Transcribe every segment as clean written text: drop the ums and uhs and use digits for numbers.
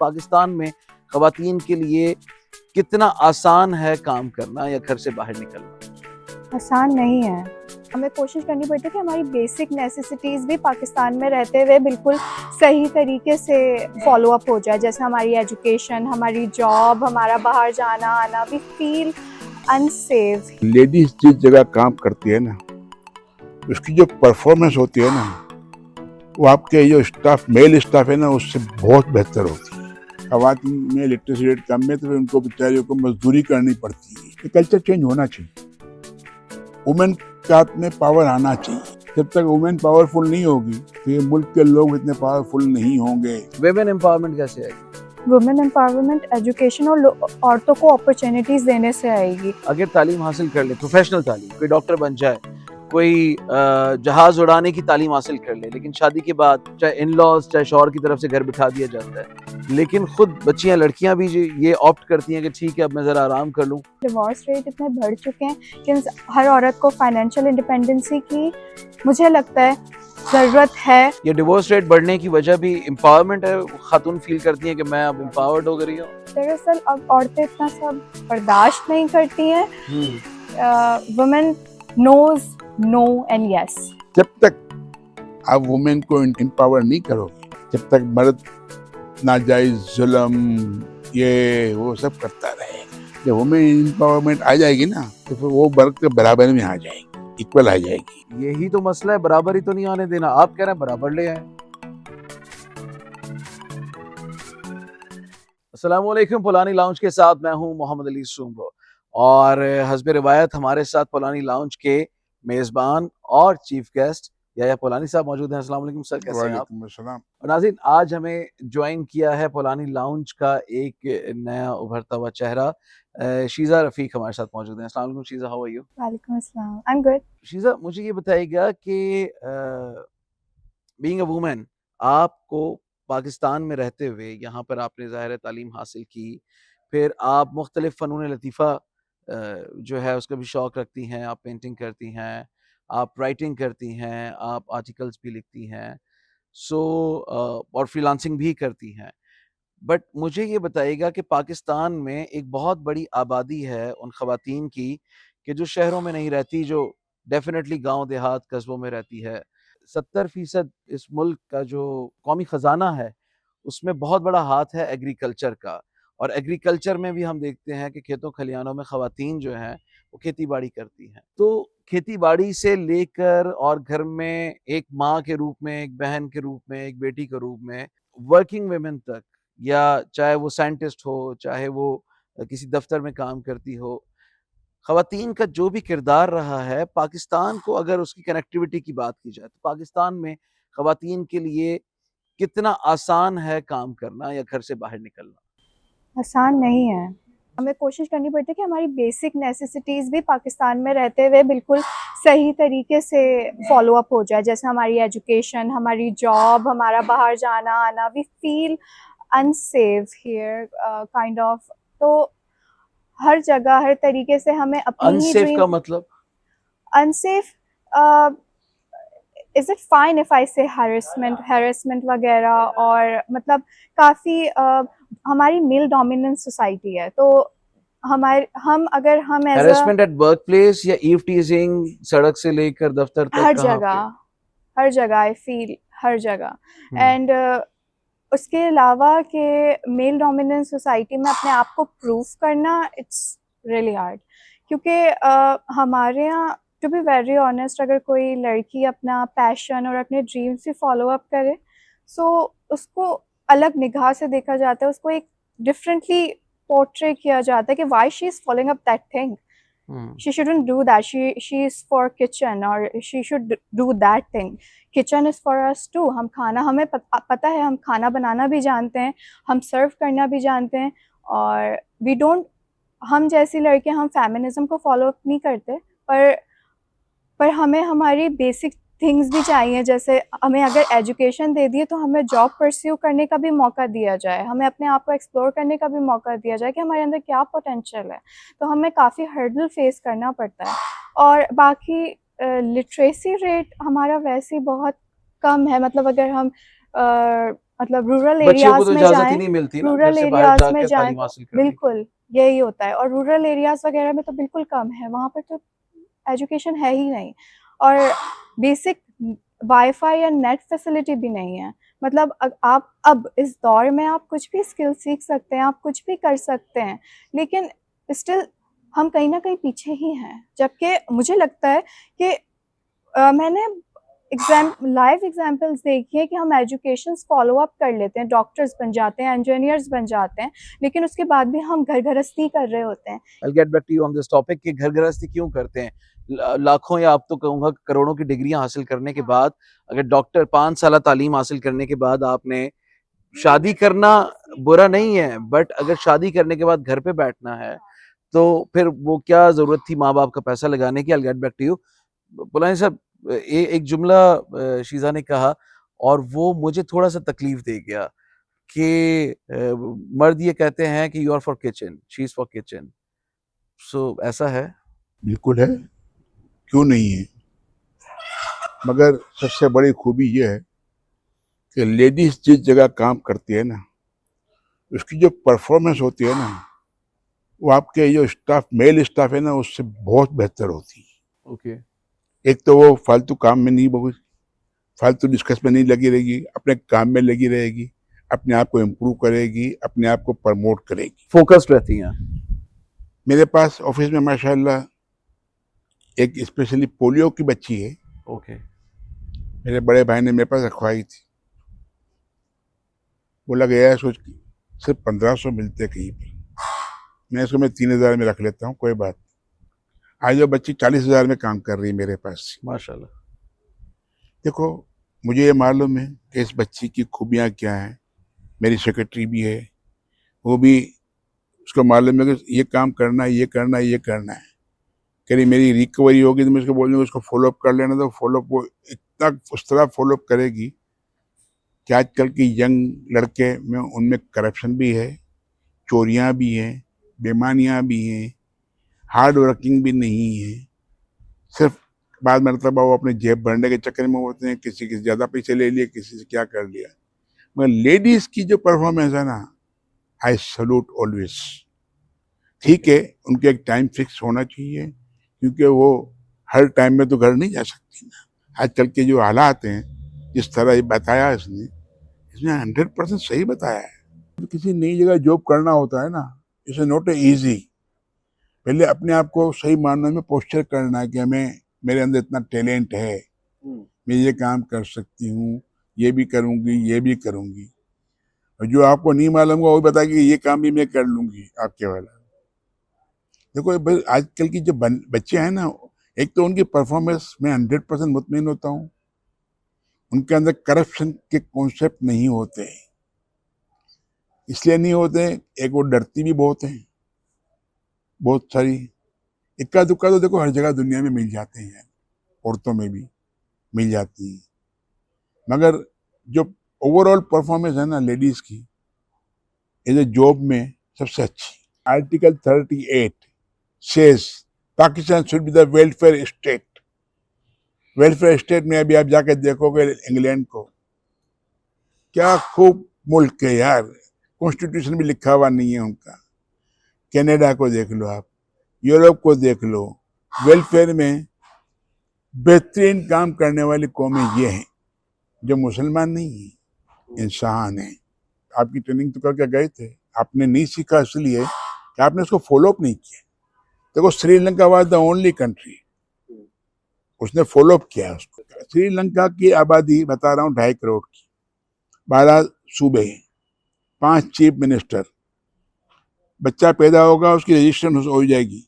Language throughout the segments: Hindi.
पाकिस्तान में ख़वातीन के लिए कितना आसान है काम करना या घर से बाहर निकलना? आसान नहीं है। हमें कोशिश करनी पड़ती है कि हमारी बेसिक नेसेसिटीज़ भी पाकिस्तान में रहते हुए बिल्कुल सही तरीके से फॉलो अप हो जाए, जैसे हमारी एजुकेशन, हमारी जॉब, हमारा बाहर जाना आना। We feel unsafe. लेडीज जिस जगह काम करती है ना, उसकी जो परफॉर्मेंस होती है ना, वो आपके जो स्टाफ, मेल स्टाफ है ना, उससे बहुत बेहतर होती है। खवातीन में लिटरेसी रेट कम है तो फिर उनको बेचारियों को मजदूरी करनी पड़ती है। ये कल्चर चेंज होना चाहिए। वुमेन के हाथ में पावर आना चाहिए। जब तक वुमेन पावरफुल नहीं होगी तो ये मुल्क के लोग इतने पावरफुल नहीं होंगे। वेमेन एम्पावरमेंट कैसे आएगी? वुमेन एम्पावरमेंट एजुकेशन और औरतों को अपॉर्चुनिटीज़ देने से आएगी। अगर तालीम हासिल कर ले, प्रोफेशनल तालीम, कोई डॉक्टर बन जाए, कोई जहाज उड़ाने की तालीम हासिल कर ले, लेकिन शादी के बाद चाहे इन लॉज चाहे शौहर की तरफ से घर बिठा दिया जाता है, लेकिन खुद बच्चियां लड़कियां भी ये ऑप्ट करती हैं कि ठीक है अब मैं ज़रा आराम कर लूं। डिवोर्स रेट इतने बढ़ चुके हैं कि हर औरत को फाइनेंशियल इंडिपेंडेंसी की, मुझे लगता है, ज़रूरत है। ये डिवोर्स रेट बढ़ने की वजह भी एम्पावरमेंट है। खातून फील करती हैं कि मैं अब एम्पावर्ड हो गई हूँ। दरअसल अब औरतें इतना सब बर्दाश्त नहीं करती हैं। Women knows no and yes. जब तक आप वुमेन को एम्पावर नहीं करोगे, जब तक मर्द नाजायज जुल्म ये वो सब करता रहेगा, जब वुमेन एम्पावरमेंट आ जाएगी ना तो फिर वो मर्द के बराबर में आ जाएगी, इक्वल आ जाएगी। यही तो मसला है, बराबरी तो नहीं आने देना। आप कह रहे हैं बराबर ले आए। अस्सलाम वालेकुम। पुलानी लाउंज के साथ मैं हूं मोहम्मद अली सुमरो और हस्ब रिवायत हमारे साथ पुलानी लाउंज के मेज़बान और चीफ गेस्ट याया पुलानी साहब मौजूद हैं। अस्सलाम वालेकुम सर, कैसे हैं आप? वालेकुम अस्सलाम। और नाज़रीन, आज हमें ज्वाइन किया है पुलानी लाउंज का एक नया उभरता हुआ चेहरा। शीज़ा रफ़ीक हमारे साथ मौजूद हैं। अस्सलाम वालेकुम शीज़ा, हाउ आर यू? वालेकुम अस्सलाम, आई एम गुड। शीज़ा, मुझे ये बताइएगा कि बीइंग अ वुमन, आपको पाकिस्तान में रहते हुए यहाँ पर आपने ज़ाहिर है तालीम हासिल की, फिर आप मुख्तलिफ़ फ़नून लतीफ़ा जो है उसका भी शौक़ रखती हैं, आप पेंटिंग करती हैं, आप राइटिंग करती हैं, आप आर्टिकल्स भी लिखती हैं, और फ्रीलांसिंग भी करती हैं। बट मुझे ये बताइएगा कि पाकिस्तान में एक बहुत बड़ी आबादी है उन ख़वातीन की कि जो शहरों में नहीं रहती, जो डेफ़िनेटली गाँव देहात कस्बों में रहती है। 70% इस मुल्क का जो कौमी ख़जाना है, उसमें बहुत बड़ा हाथ है एग्रीकल्चर का। और एग्रीकल्चर में भी हम देखते हैं कि खेतों खलिहानों में ख़वातीन जो हैं वो खेती-बाड़ी करती हैं। तो खेती-बाड़ी से लेकर और घर में एक माँ के रूप में, एक बहन के रूप में, एक बेटी के रूप में, वर्किंग वुमेन तक, या चाहे वो साइंटिस्ट हो, चाहे वो किसी दफ्तर में काम करती हो, ख़वातीन का जो भी किरदार रहा है पाकिस्तान को, अगर उसकी कनेक्टिविटी की बात की जाए तो पाकिस्तान में ख़वातीन के लिए कितना आसान है काम करना या घर से बाहर निकलना? आसान नहीं है। हमें कोशिश करनी पड़ती है कि हमारी बेसिक नेसेसिटीज़ भी पाकिस्तान में रहते हुए बिल्कुल सही तरीके से फॉलो अप हो जाए, जैसे हमारी एजुकेशन, हमारी जॉब, हमारा बाहर जाना आना। We feel unsafe here kind of. तो हर जगह हर तरीके से हमें अपनी ही अनसेफ ड्रीम। का मतलब? Unsafe, is it fine if I से हैरेसमेंट वगैरह, और मतलब काफ़ी हमारी मेल डोमिनेंट सोसाइटी है, तो हम as a harassment at work place या ईव टीजिंग सड़क से लेकर दफ्तर तक, हर कहाँ पे? जगह, हर जगह आई फील, हर जगह। हम्म। एंड उसके अलावा कि मेल डोमिनेंट सोसाइटी में अपने आप को प्रूव करना, इट्स रियली हार्ड। क्योंकि हमारे यहाँ, टू बी वेरी ऑनेस्ट, अगर कोई लड़की अपना पैशन और अपने ड्रीम्स भी फॉलो अप करे, सो उसको अलग निगाह से देखा जाता है, उसको एक डिफरेंटली पोर्ट्रे किया जाता है कि why she is following up that thing. She shouldn't do that. She is for kitchen, or she should do that thing. Kitchen is for us too. हम खाना, हमें पता है, हम खाना बनाना भी जानते हैं, हम सर्व करना भी जानते हैं, और we don't, हम जैसी लड़कियां, हम फेमिनिज्म को फॉलो अप नहीं करते, पर हमें हमारी बेसिक थिंग्स भी चाहिए। जैसे हमें अगर एजुकेशन दे दिए तो हमें जॉब परस्यू करने का भी मौका दिया जाए, हमें अपने आप को एक्सप्लोर करने का भी मौका दिया जाए कि हमारे अंदर क्या पोटेंशियल है। तो हमें काफ़ी हर्डल फेस करना पड़ता है। और बाकी लिटरेसी रेट हमारा वैसे ही बहुत कम है। मतलब मतलब रूरल बच्चों को एरियाज तो में इजाज़त ही जाएँ, नहीं मिलती ना घर रूरल से बाहर एरियाज में जाके जाएँ तालीम तो हासिल करने की। बिल्कुल यही होता है, और रूरल एरियाज वगैरह में तो बिल्कुल कम है, वहाँ पर तो एजुकेशन है ही नहीं, और बेसिक वाईफाई या नेट फैसिलिटी भी नहीं है। मतलब आप अब इस दौर में आप कुछ भी स्किल सीख सकते हैं, आप कुछ भी कर सकते हैं, लेकिन स्टिल हम कहीं न कहीं पीछे ही हैं। जबकि मुझे लगता है कि मैंने लाइव एग्जांपल्स देखी है कि हम एजुकेशंस फॉलो अप कर लेते हैं, डॉक्टर्स बन जाते हैं, इंजीनियर्स बन जाते हैं, लेकिन उसके बाद भी हम घर गृहस्थी कर रहे होते हैं। I'll get back to you on this topic कि घर गृहस्थी क्यों करते हैं। लाखों या आप तो कहूँगा करोड़ों की डिग्रियां हासिल करने के बाद अगर डॉक्टर 5 साल तालीम हासिल करने के बाद आपने शादी करना बुरा नहीं है, बट अगर शादी करने के बाद घर पे बैठना है तो फिर वो क्या जरूरत थी माँ बाप का पैसा लगाने की। I'll get back to you। पुलानी साहब, एक जुमला शीजा ने कहा और वो मुझे थोड़ा सा तकलीफ दे गया कि मर्द ये कहते हैं कि you are for kitchen, she is for kitchen. So ऐसा है। बिल्कुल है, क्यों नहीं है। मगर सबसे बड़ी खूबी ये है कि लेडीज जिस जगह काम करती है ना, उसकी जो परफॉर्मेंस होती है ना, वो आपके जो स्टाफ मेल स्टाफ है ना उससे बहुत बेहतर होती है। ओके। एक तो वो फालतू काम में नहीं, बहुत फालतू डिस्कस में नहीं लगी रहेगी, अपने काम में लगी रहेगी, अपने आप को इम्प्रूव करेगी, अपने आप को प्रमोट करेगी, फोकस्ड रहती हैं। मेरे पास ऑफिस में माशाल्लाह एक स्पेशली पोलियो की बच्ची है, ओके। मेरे बड़े भाई ने मेरे पास रखवाई थी। बोला गया सोच के सिर्फ 1500 मिलते कहीं पर, मैं 3000 में रख लेता हूँ, कोई बात नहीं। आज वो बच्ची 40,000 में काम कर रही है मेरे पास। माशाल्लाह। देखो, मुझे ये मालूम है कि इस बच्ची की खूबियाँ क्या हैं। मेरी सेक्रेटरी भी है, वो भी, उसको मालूम है कि ये काम करना है, ये करना है, ये करना है। कह रही मेरी रिकवरी होगी तो मैं उसको बोल दूँगा उसको फॉलोअप कर लेना, तो फॉलोअप वो इतना उस तरह फॉलोअप करेगी कि आजकल की यंग लड़के में उनमें करप्शन भी है, चोरियाँ भी हैं, बेईमानियाँ भी हैं, हार्ड वर्किंग भी नहीं है। सिर्फ बाद में मतलब वो अपने जेब भरने के चक्कर में होते हैं, किसी से ज़्यादा पैसे ले लिए, किसी से क्या कर लिया। मगर लेडीज़ की जो परफॉर्मेंस है ना, आई सैल्यूट ऑलवेज। ठीक है, उनके एक टाइम फिक्स होना चाहिए, क्योंकि वो हर टाइम में तो घर नहीं जा सकती ना। आजकल के जो हालात हैं, जिस तरह ये बताया इसने 100% सही बताया है। किसी नई जगह जॉब करना होता है ना, इट्स नॉट ईजी। पहले अपने आप को सही मानने में पोस्चर करना है कि हमें, मेरे अंदर इतना टैलेंट है, मैं ये काम कर सकती हूँ, ये भी करूँगी, ये भी करूँगी। और जो आपको नहीं मालूम होगा वो बताएगी कि ये काम भी मैं कर लूँगी आपके वाला। देखो आजकल की जो बच्चे हैं ना, एक तो उनकी परफॉर्मेंस में 100% मुतमिन होता हूँ, उनके अंदर करप्शन के कॉन्सेप्ट नहीं होते, इसलिए नहीं होते, एक वो डरती भी बहुत है, बहुत सारी। इक्का दुक्का तो देखो हर जगह दुनिया में मिल जाते हैं, औरतों में भी मिल जाती हैं, मगर जो ओवरऑल परफॉर्मेंस है ना लेडीज की, एज ए जॉब में सबसे अच्छी। Article 38 says Pakistan should be the welfare state. Welfare state में अभी आप जाके देखोगे इंग्लैंड को, क्या खूब मुल्क है यार, कॉन्स्टिट्यूशन भी लिखा हुआ नहीं है उनका। कनाडा को देख लो आप, यूरोप को देख लो, वेलफेयर में बेहतरीन काम करने वाली कौमें ये हैं, जो मुसलमान नहीं है, इंसान है। आपकी ट्रेनिंग तो करके गए थे, आपने नहीं सीखा इसलिए कि आपने उसको फॉलो अप नहीं किया। देखो Sri Lanka was the only country, उसने फॉलो अप किया उसको। श्रीलंका की आबादी बता रहा हूँ 2.5 करोड़ की, 12 सूबे, 5 चीफ मिनिस्टर। बच्चा पैदा होगा उसकी रजिस्ट्रेशन हो जाएगी,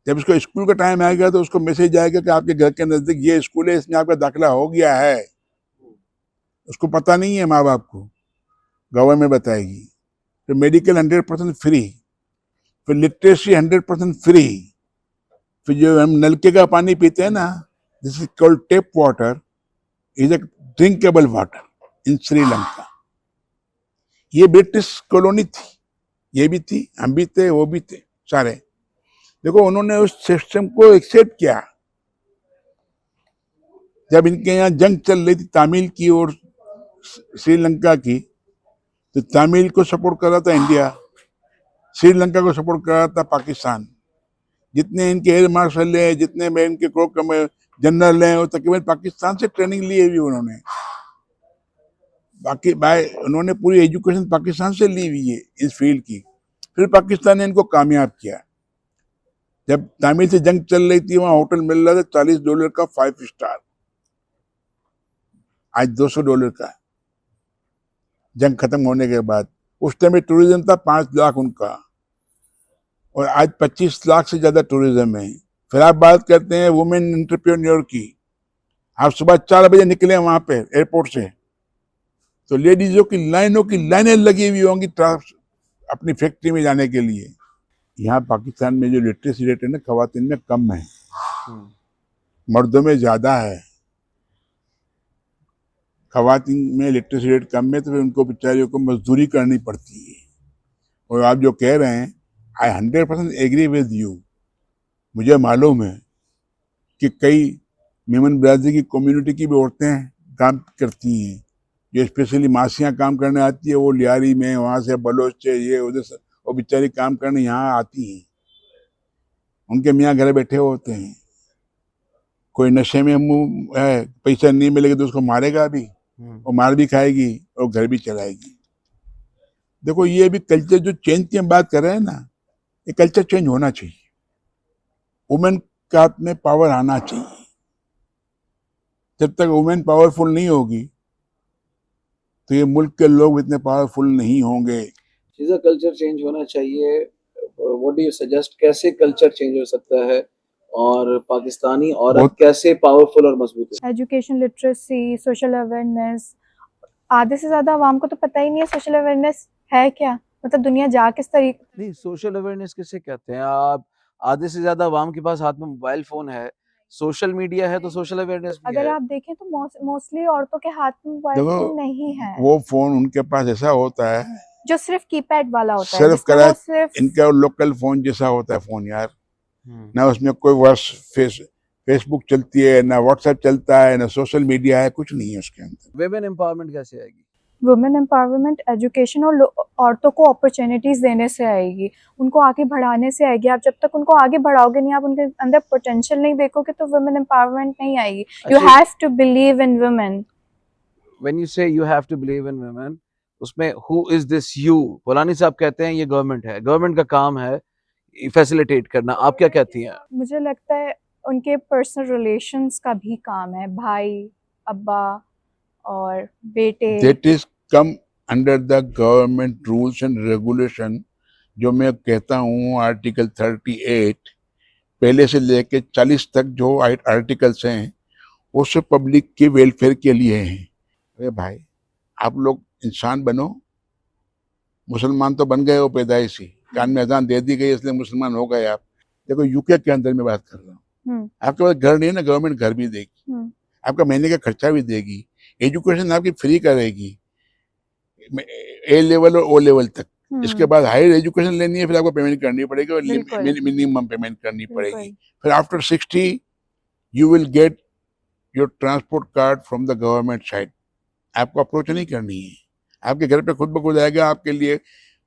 जब उसको स्कूल का टाइम आएगा तो उसको मैसेज आएगा कि आपके घर के नजदीक ये स्कूल है, इसमें आपका दाखिला हो गया है। उसको पता नहीं है, माँ बाप को गवर्नमेंट बताएगी। तो मेडिकल 100% फ्री, फिर लिटरेसी 100% फ्री। फिर जो हम नलके का पानी पीते हैं ना, this is called tape water, is a drinkable water in Sri Lanka. ये ब्रिटिश कॉलोनी थी, ये भी थी, हम भी थे, वो भी थे, सारे। देखो उन्होंने उस सिस्टम को एक्सेप्ट किया। जब इनके यहाँ जंग चल रही थी तामील की और श्रीलंका की, तो तमिल को सपोर्ट कर रहा था इंडिया, श्रीलंका को सपोर्ट कर रहा था पाकिस्तान। जितने इनके एयर मार्शल हैं, जितने में इनके जनरल हैं, वो तकरीबन पाकिस्तान से ट्रेनिंग ली हुई उन्होंने। बाकी उन्होंने पूरी एजुकेशन पाकिस्तान से ली हुई है इस फील्ड की। फिर पाकिस्तान ने इनको कामयाब किया। जब तमिल से जंग चल रही थी, वहां होटल मिल रहा था $40 का 5 स्टार, आज $200 का। जंग खत्म होने के बाद उस टाइम में टूरिज्म था 5 लाख उनका, और आज 25 लाख से ज्यादा टूरिज्म है। फिर आप बात करते हैं वुमेन एंटरप्रेन्योर की। आप सुबह 4 बजे निकले वहां पे एयरपोर्ट से, तो लेडीजों की लाइनें लगी हुई होंगी अपनी फैक्ट्री में जाने के लिए। यहाँ पाकिस्तान में जो लिटरेसी रेट है ना, खवातीन में कम है, मर्दों में ज्यादा है। खवातीन में लिटरेसी रेट कम है, तो फिर उनको बेचारियों को मजदूरी करनी पड़ती है। और आप जो कह रहे हैं, आई 100% एग्री विद यू। मुझे मालूम है कि कई मेमन ब्रादरी की कम्युनिटी की भी औरतें काम करती हैं, जो स्पेशली मासियाँ काम करने आती है, वो लियारी में, वहाँ से बलोच से, ये उधर से, वो बेचारी काम करने यहाँ आती हैं। उनके मियाँ घर बैठे होते हैं, कोई नशे में मुँह है, पैसा नहीं मिलेगा तो उसको मारेगा भी, और मार भी खाएगी और घर भी चलाएगी। देखो, ये भी कल्चर जो चेंज की हम बात कर रहे हैं ना, ये कल्चर चेंज होना चाहिए। वुमेन के हाथ में पावर आना चाहिए। जब तक वुमेन पावरफुल नहीं होगी, तो ये मुल्क के लोग इतने पावरफुल नहीं होंगे। चीज़ा कल्चर चेंज होना चाहिए। व्हाट डू यू सजेस्ट, कैसे कल्चर चेंज हो सकता है और पाकिस्तानी औरत कैसे पावरफुल और मजबूत है? Education, literacy, social awareness. आधे से ज़्यादा आवाम को तो पता ही नहीं है सोशल अवेयरनेस है क्या, मतलब दुनिया जा किस तरीके। नहीं, सोशल अवेयरनेस किसे कहते हैं? आप आधे से ज़्यादा आवाम के पास हाथ में मोबाइल फ़ोन है, सोशल मीडिया है, तो सोशल अवेयरनेस भी अगर है। आप देखें तो मोस्टली औरतों के हाथ में मोबाइल देखो, फोन नहीं है, वो फोन उनके पास ऐसा होता है, जो सिर्फ कीपैड वाला होता है, सिर्फ जिसमें करा वो सिर्फ इनका लोकल फोन जैसा होता है फोन यार। ना उसमें कोई फेसबुक चलती है, ना व्हाट्सएप चलता है, ना सोशल मीडिया है, कुछ नहीं है उसके अंदर। वुमेन एम्पावरमेंट कैसे आएगी? वुमेन एम्पावरमेंट एजुकेशन और औरतों को अपॉर्चुनिटीज देने से आएगी, उनको आगे बढ़ाने से आएगी। आप जब तक उनको आगे बढ़ाओगे नहीं, आप उनके अंदर पोटेंशियल नहीं देखोगे, तो वुमेन एम्पावरमेंट नहीं आएगी। You have to believe in women. When you say you have to believe in women, उसमें हु इज दिस यू? फलानी साहब कहते हैं ये गवर्नमेंट है, गवर्नमेंट का काम है फैसिलिटेट करना। आप क्या कहती हैं? मुझे लगता है उनके पर्सनल रिलेशंस का भी काम है, भाई, अब्बा और बेटे। That is come under the government rules and regulation. जो मैं कहता हूँ आर्टिकल 38 पहले से लेके 40 तक जो आर्टिकल्स हैं, वो सब पब्लिक के वेलफेयर के लिए हैं। अरे भाई, आप लोग इंसान बनो। मुसलमान तो बन गए हो पैदाइश ही, कान में अजान दे दी गई इसलिए मुसलमान हो गए आप। देखो, यूके के अंदर मैं बात कर रहा हूँ, आपके पास घर नहीं है ना, गवर्नमेंट घर भी देगी, आपका महीने का खर्चा भी देगी, एजुकेशन आपकी फ्री करेगी, ए लेवल और ओ लेवल तक। इसके बाद हायर एजुकेशन लेनी है, फिर आपको पेमेंट करनी पड़ेगी, और मिनिमम पेमेंट करनी पड़ेगी। फिर after 60 you will get your transport card from the government side. आपको अप्रोच नहीं करनी है, आपके घर पे खुद ब खुद आएगा। आपके लिए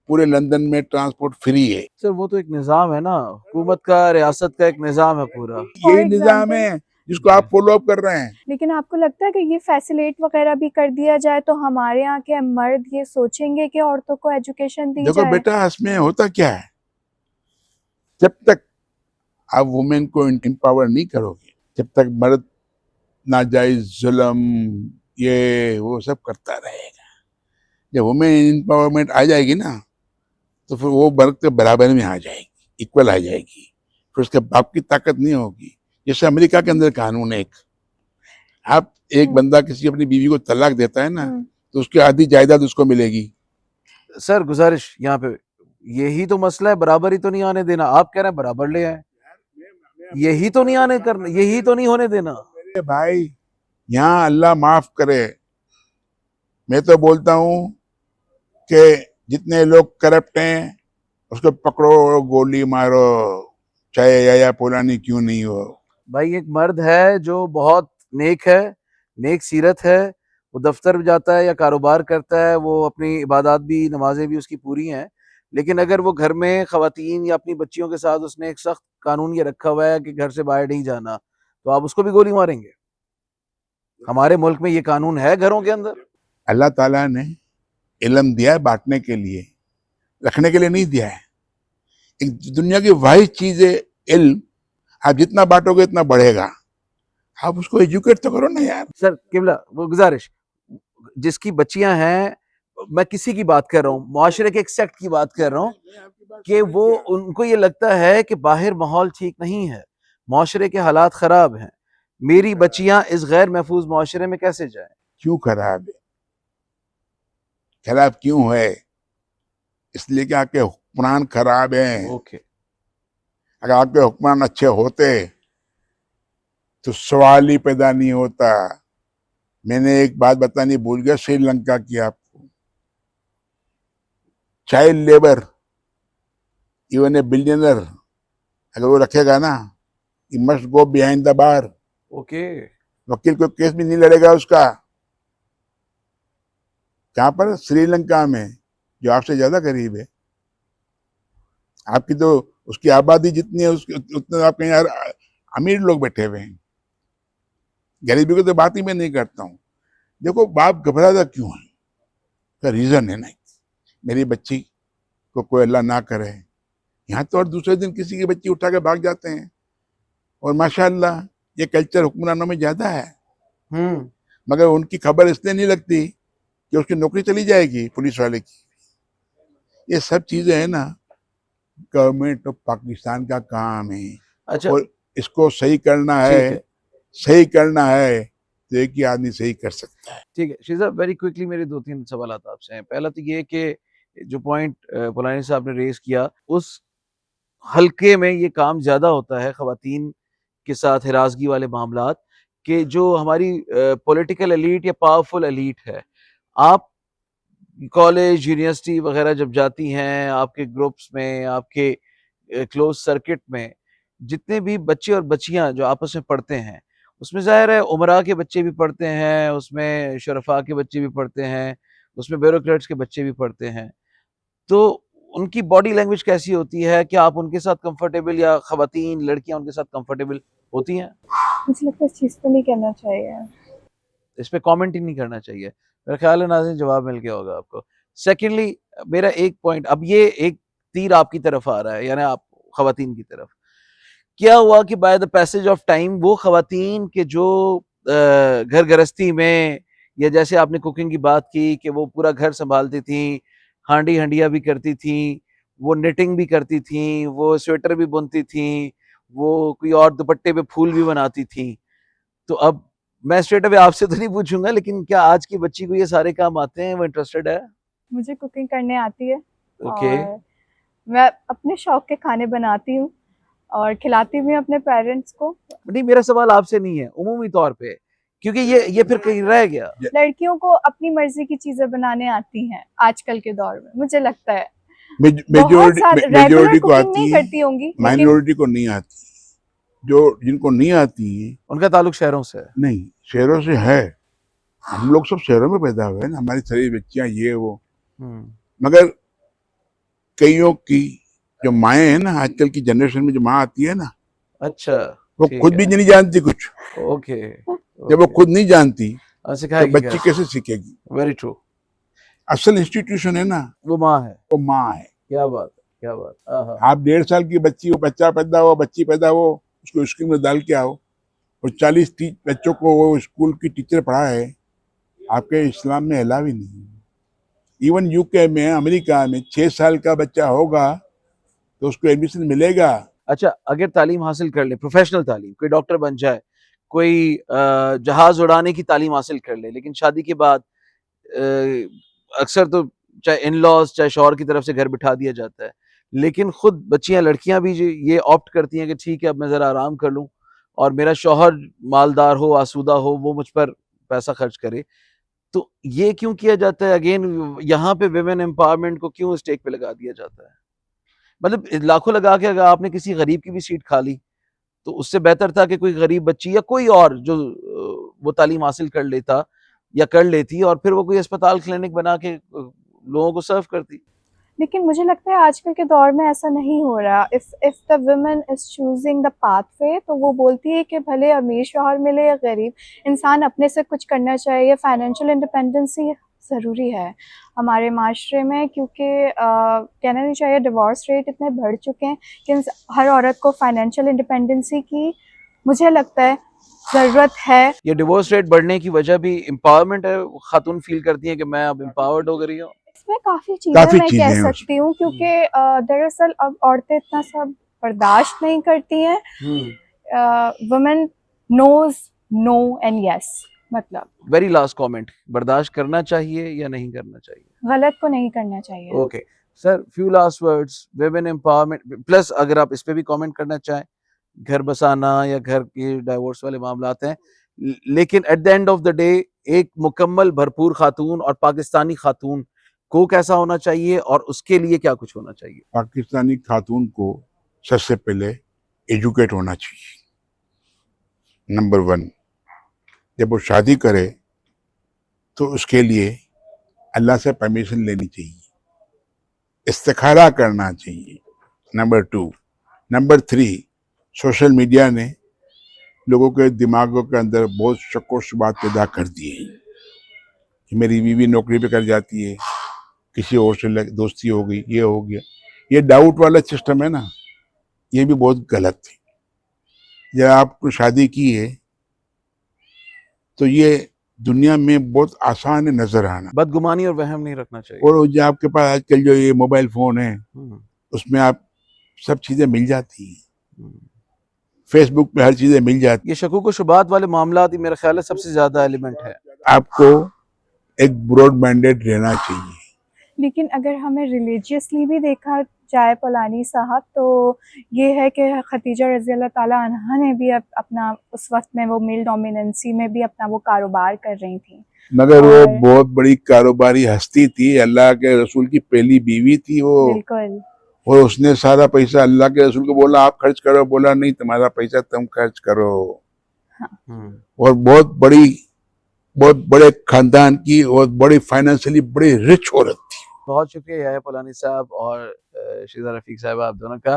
पूरे लंदन में ट्रांसपोर्ट फ्री है। सर, वो तो एक निज़ाम है ना, हुकूमत का, रियासत का एक निज़ाम है पूरा। यही निज़ाम है जिसको आप फॉलो अप कर रहे हैं। लेकिन आपको लगता है कि ये फैसिलिटेट वगैरह भी कर दिया जाए तो हमारे यहाँ के मर्द ये सोचेंगे कि औरतों को एजुकेशन दी देखो जाए? बेटा, इसमें होता क्या है, जब तक आप वुमेन को एम्पावर नहीं करोगे, जब तक मर्द नाजायज जुल्म ये वो सब करता रहेगा। जब वुमेन एम्पावरमेंट आ जाएगी ना, तो फिर वो मर्द के बराबर में आ जाएगी, इक्वल आ जाएगी। फिर उसके बाप की ताकत नहीं होगी। जैसे अमेरिका के अंदर कानून है, आप एक बंदा किसी अपनी बीवी को तलाक देता है ना, तो उसकी आधी जायदाद उसको मिलेगी। सर, गुजारिश यहाँ पे, यही तो मसला है, बराबरी तो नहीं आने देना। आप कह रहे हैं बराबर ले आए, यही तो नहीं आने करना, यही तो नहीं होने देना। मेरे भाई, यहाँ अल्लाह माफ करे, मैं तो बोलता हूँ कि जितने लोग करप्ट हैं उसको पकड़ो, गोली मारो, चाहे या पुरानी क्यों नहीं हो। भाई, एक मर्द है जो बहुत नेक है, नेक सीरत है, वो दफ्तर जाता है या कारोबार करता है, वो अपनी इबादत भी, नमाजें भी उसकी पूरी हैं, लेकिन अगर वो घर में ख़वातीन या अपनी बच्चियों के साथ उसने एक सख्त कानून ये रखा हुआ है कि घर से बाहर नहीं जाना, तो आप उसको भी गोली मारेंगे? हमारे मुल्क में ये कानून है घरों के अंदर? अल्लाह ताला ने इल्म दिया है बांटने के लिए, रखने के लिए नहीं दिया है। एक दुनिया की वाहिद चीज है इल्म, आप जितना बांटोगे इतना बढ़ेगा। आप उसको एजुकेट तो करो ना यार। सर किबला, वो गुजारिश, जिसकी बच्चियां हैं, मैं किसी की बात कर रहा हूँ, मुआशरे के एक सेक्ट की बात कर रहा हूँ कि वो उनको ये लगता है कि बाहर माहौल ठीक नहीं है, मुआशरे के हालात खराब हैं, मेरी बच्चियां इस गैर महफूज मुआशरे में कैसे जाएं? क्यों खराब है? खराब क्यों है? इसलिए कि आपके हुक्मरान खराब हैं। ओके, अगर आपके हुक्मरान अच्छे होते तो सवाल ही पैदा नहीं होता। मैंने एक बात बतानी भूल गया श्रीलंका की आपको। Child labour, even a billionaire, अगर वो रखेगा ना, he must go behind the bar. Okay, वकील को केस भी नहीं लड़ेगा उसका। कहां पर? श्रीलंका में, जो आपसे ज्यादा करीब है। आपकी तो उसकी आबादी जितनी है उसके उतने आपके यार अमीर लोग बैठे हुए हैं। गरीबी की तो बात ही मैं नहीं करता हूँ। देखो बाप घबराता क्यों है, का रीजन है नहीं। मेरी बच्ची को कोई अल्लाह ना करे, यहाँ तो और दूसरे दिन किसी की बच्ची उठा के भाग जाते हैं। और माशाअल्लाह ये कल्चर हुक्मरानों में ज्यादा है, मगर उनकी खबर इसलिए नहीं लगती कि उसकी नौकरी चली जाएगी पुलिस वाले की। ये सब चीजें है ना, गवर्नमेंट ऑफ पाकिस्तान का काम है। अच्छा, और इसको सही करना ठीक है, है, सही करना है तो एक ही आदमी सही कर सकता है। ठीक है। शीज़ा, वेरी क्विकली मेरे 2-3 सवालात आपसे हैं। पहला तो ये कि जो पॉइंट पुलानी साहब ने रेज़ किया, उस हल्के में ये काम ज़्यादा होता है ख़वातीन के साथ हिरासगी वाले मामलात, कि जो हमारी पॉलिटिकल एलीट या पावरफुल एलीट है, आप कॉलेज, यूनिवर्सिटी वग़ैरह जब जाती हैं, आपके ग्रुप्स में, आपके क्लोज़ सर्किट में, जितने भी बच्चे और बच्चियाँ जो आपस में पढ़ते हैं, उसमें ज़ाहिर है उमरा के बच्चे भी पढ़ते हैं, उसमें शुरफ़ा के बच्चे भी पढ़ते हैं, उसमें ब्यूरोक्रेट्स के बच्चे भी पढ़ते हैं। तो उनकी बॉडी लैंग्वेज कैसी होती है? क्या आप उनके साथ कंफर्टेबल, या ख़वातीन, लड़कियाँ उनके साथ कंफर्टेबल होती हैं? मुझे लगता है इस चीज़ पे नहीं कहना चाहिए। इस पे कमेंट ही नहीं करना चाहिए। मेरा ख़्याल है नाज़रीन जवाब मिल गया होगा आपको। सेकंडली, मेरा एक पॉइंट, अब ये एक तीर आपकी तरफ आ रहा है, यानी आप ख़वातीन की तरफ। क्या हुआ कि by the passage of time वो ख़वातीन के जो घर गृहस्थी में, या जैसे आपने कुकिंग की बात की कि वो पूरा घर सँभालती थीं, हांडी-हंडिया भी करती थीं, वो निटिंग भी करती थीं, वो स्वेटर भी बुनती थीं, वो कोई और दुपट्टे पे फूल भी बनाती थीं। तो अब मैं स्ट्रेट अवे आपसे तो नहीं पूछूँगा, लेकिन क्या आज की बच्ची को ये सारे काम आते हैं? वो इंटरेस्टेड है? मुझे कुकिंग करने आती है ओके। और मैं अपने शौक के खाने बनाती हूँ और खिलाती भी हूँ अपने पेरेंट्स को। नहीं, मेरा सवाल आपसे नहीं है, उमूमी तौर पे, क्योंकि ये फिर कहीं रह गया। लड़कियों को अपनी मर्जी की चीजें बनाने आती हैं आजकल के दौर में, मुझे लगता है। मेजोरिटी रेगुलर को कुकिंग आती नहीं है, करती होंगी, लेकिन माइनॉरिटी को नहीं आती। जो जिनको नहीं आती है, उनका ताल्लुक शहरों से है। नहीं शहरों से है। हम लोग सब शहरों में पैदा हुए हैं ना, हमारी सारी बच्चियां ये वो। मगर कईयों की जो माएँ हैं ना, आजकल की जनरेशन में जो माँ आती है ना, अच्छा, वो ठीक खुद है। भी नहीं जानती कुछ। ओके, जब वो खुद नहीं जानती तो सिखाएगी बच्ची कैसे सीखेगी? Very true. असल इंस्टीट्यूशन है ना, वो माँ है। वो माँ है। क्या बात है, क्या बात। आहा। आप 1.5 साल की बच्ची हो, बच्चा पैदा हो, बच्ची पैदा हो, उसको स्कूल में डाल के आओ और 40 बच्चों को वो स्कूल की टीचर पढ़ाए, आपके इस्लाम में अलाउ ही नहीं। इवन यूके में, अमेरिका में 6 साल का बच्चा होगा तो उसको एडमिशन मिलेगा। अच्छा, अगर तालीम हासिल कर ले, प्रोफेशनल तालीम, कोई डॉक्टर बन जाए, कोई जहाज उड़ाने की तालीम हासिल कर ले, लेकिन शादी के बाद अक्सर तो चाहे इन लॉज चाहे शौहर की तरफ से घर बिठा दिया जाता है, लेकिन खुद बच्चियां, लड़कियां भी ये ऑप्ट करती हैं कि ठीक है अब मैं ज़रा आराम कर लूँ और मेरा शौहर मालदार हो, आसूदा हो, वो मुझ पर पैसा खर्च करे। तो ये क्यों किया जाता है? अगेन यहाँ पे विमेन एम्पावरमेंट को क्यों स्टेक पे लगा दिया जाता है? मतलब लाखों लगा के अगर आपने किसी गरीब की भी सीट खा ली, तो उससे बेहतर था कि कोई गरीब बच्ची या कोई और जो वो तालीम हासिल कर लेता, या कर लेती और फिर वो कोई अस्पताल क्लिनिक बना के लोगों को सर्व करती। लेकिन मुझे लगता है आजकल के दौर में ऐसा नहीं हो रहा। If the woman is choosing the pathway, तो वो बोलती है कि भले अमीर शौहर मिले या गरीब, इंसान अपने से कुछ करना चाहिए। फाइनेंशियल इंडिपेंडेंसी ज़रूरी है हमारे माशरे में, क्योंकि कहना नहीं चाहिए डिवोर्स रेट इतने बढ़ चुके हैं कि हर औरत को फाइनेंशियल इंडिपेंडेंसी की, मुझे लगता है, ज़रूरत है। ये डिवोर्स रेट बढ़ने की वजह भी एम्पावरमेंट है, खातून फील करती हैं कि मैं अब एम्पावर्ड हो गई हूँ। इसमें काफ़ी चीज़ें काफी मैं चीजें कह हैं उसमें। सकती हूँ, क्योंकि दरअसल अब औरतें इतना सब बर्दाश्त नहीं करती हैं। Women knows no and yes, मतलब वेरी लास्ट कमेंट, बर्दाश्त करना चाहिए या नहीं करना चाहिए? गलत को नहीं करना चाहिए। Okay sir, few last words, women empowerment plus अगर आप इस पे भी कमेंट करना चाहें, घर बसाना या घर के डाइवोर्स वाले मामलात हैं, लेकिन at the end of the day एक मुकम्मल भरपूर खातून और पाकिस्तानी खातून को कैसा होना चाहिए और उसके लिए क्या कुछ होना चाहिए? पाकिस्तानी खातून को सबसे पहले एजुकेट होना चाहिए, नंबर 1। जब वो शादी करे तो उसके लिए अल्लाह से परमिशन लेनी चाहिए, इस्तिखारा करना चाहिए, नंबर 2। नंबर 3, सोशल मीडिया ने लोगों के दिमागों के अंदर बहुत शक व शुबात पैदा कर दिए हैं कि मेरी बीवी नौकरी पे कर जाती है, किसी और से दोस्ती हो गई, ये हो गया। ये डाउट वाला सिस्टम है ना, ये भी बहुत गलत है। जब आपको शादी की है तो ये दुनिया में बहुत आसान है नजर आना, बदगुमानी और वहम नहीं रखना चाहिए। और जो आपके पास आजकल जो ये मोबाइल फोन है उसमें आप सब चीजें मिल जाती हैं, फेसबुक पे हर चीजें मिल जाती ये शकूक व शुबात वाले मामलात ही मेरा ख्याल है सबसे ज्यादा एलिमेंट है। हैं। आपको एक ब्रॉड माइंडेड रहना चाहिए। लेकिन अगर हमें रिलीजियसली भी देखा जाए पलानी साहब, तो ये है कि खदीजा रज़ी अल्लाह ताला अन्हा ने भी अपना उस वक्त में वो मेल डोमिनेंसी में भी अपना वो कारोबार कर रही थी, मगर वो और बहुत बड़ी कारोबारी हस्ती थी, अल्लाह के रसूल की पहली बीवी थी वो, बिल्कुल और उसने सारा पैसा अल्लाह के रसूल को बोला आप खर्च करो, बोला नहीं तुम्हारा पैसा तुम खर्च करो। और बहुत बड़े खानदान की और बड़ी फाइनेंशियली बड़ी रिच औरत थी। बहुत शुक्रिया याया पलानी साहब और शीज़ा रफ़ीक साहिबा आप दोनों का।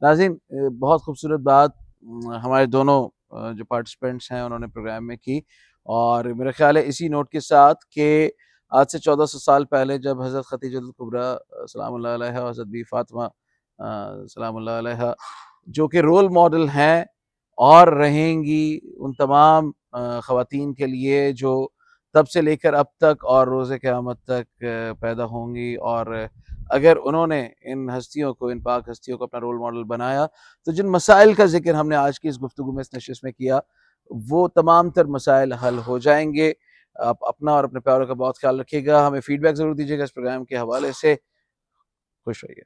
नाज़रीन, बहुत खूबसूरत बात हमारे दोनों जो पार्टिसिपेंट्स हैं उन्होंने प्रोग्राम में की, और मेरा ख्याल है इसी नोट के साथ कि आज से 1400 साल पहले जब हज़रत खदीजतुल कुबरा सलामुल्लाह अलैहा और हज़रत बी फ़ातिमा सलामुल्लाह अलैहा, जो कि रोल मॉडल हैं और रहेंगी उन तमाम ख़वातीन के लिए जो तब से लेकर अब तक और रोज़े क़यामत तक पैदा होंगी, और अगर उन्होंने इन हस्तियों को, इन पाक हस्तियों को अपना रोल मॉडल बनाया, तो जिन मसाइल का ज़िक्र हमने आज की इस गुफ्तगू में, इस नशिश में किया, वो तमाम तर मसाइल हल हो जाएंगे। आप अपना और अपने प्यारों का बहुत ख्याल रखिएगा। हमें फीडबैक ज़रूर दीजिएगा इस प्रोग्राम के हवाले से। खुश रहिए।